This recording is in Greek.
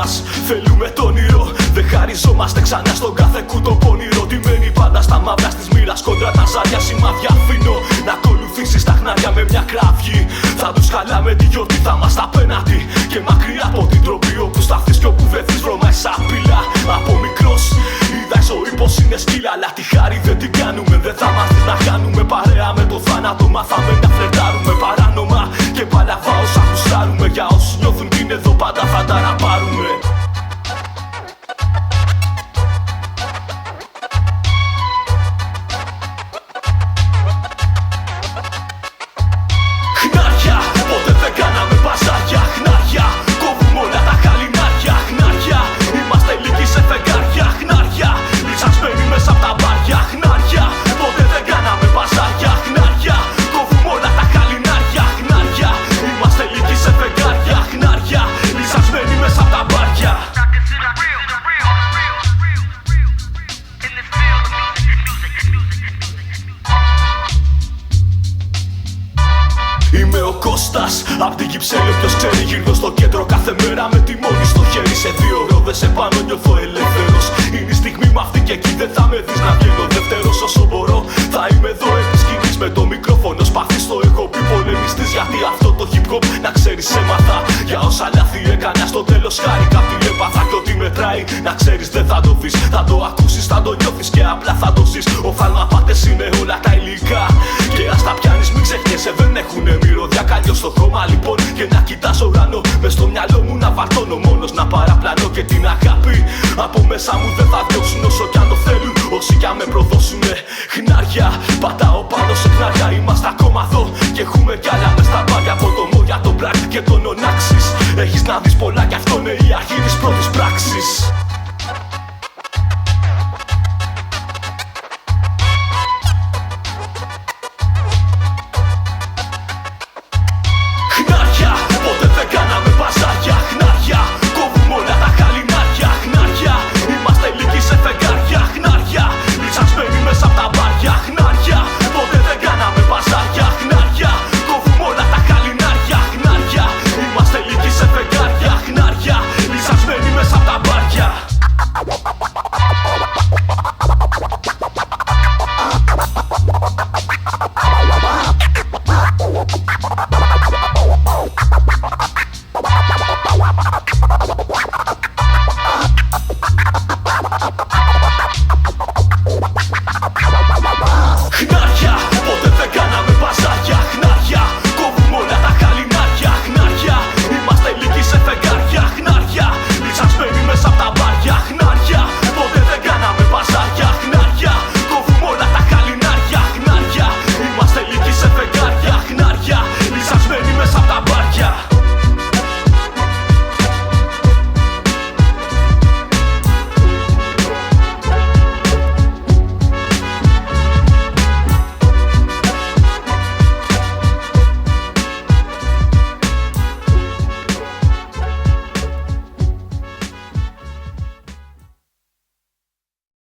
μας. Θέλουμε το όνειρο, δεν χαριζόμαστε ξανά στον κάθε κούτο πονηρό. Τιμένοι πάντα στα μαύρα της μοίρας, κόντρα τα ζάρια σημάδια αφήνω να ακολουθήσεις τα χνάρια με μια κραυγή. Θα τους χαλάμε τη γιορτή, θα μας απέναντι και μακριά από την τροπή. Όπου σταθείς κι όπου βρεθείς βρωμάει σαπίλα. Από μικρός είδα η ζωή πως είναι σκύλα, αλλά τη χάρη δεν την κάνουμε. Δεν θα μάθεις να χάνουμε παρέα με το θάνατο. Μάθαμε να φλερτάρουμε παράνομα και παλαβά όσα γουστάρουμε. Για όσους νιώθουν κι είναι εδώ πάντα θα τα ραπάρουμε. Χνάρια, ποτέ δεν κάναμε μπαζάρια. Χνάρια, κόβουμε όλα τα χαλινάρια. Χνάρια, είμαστε λίγοι σε φεγγάρια. Χνάρια, λυσασμένοι μέσα απ' τα μπάρια. Χνάρια, ποτέ δεν κάναμε μπαζάρια. Χνάρια, κόβουμε όλα τα χαλινάρια. Χνάρια, είμαστε λίγοι σε φεγγάρια. Χνάρια, λυσασμένοι μέσα απ' τα μπάρια. Είμαι ο Κώστας, απ' την Κυψέλη όποιος ξέρει. Γυρνώ στο κέντρο κάθε μέρα με τη μόνη στο χέρι. Σε 2 ρόδες επάνω νιώθω ελεύθερος. Είναι η στιγμή μ' αυτή και εκεί δεν θα με δεις να βγαίνω δεύτερος. Όσο μπορώ θα είμαι εδώ επί σκηνής με το μικρόφωνο. Σπαθείς το έχω πει πολεμιστής, γιατί αυτό το hip hop να ξέρεις έμαθα. Για όσα λάθη έκανα στο τέλος χάρηκα. Τι έπαθα κι ό,τι μετράει να ξέρεις δεν θα το δεις. Θα το ακούσεις, θα το νιώθεις και απλά θα το ζεις. Οφθαλμαπάτες είναι όλα τα υλικά και ας τα πιάνεις μην ξεχνιέσαι, δεν έχουνε μυρωδιά. Καλλιώς στο χώμα λοιπόν και να κοιτάς ουρανό. Μες στο μυαλό μου να βαρτώνω μόνος να παραπλανώ και την αγάπη από μέσα μου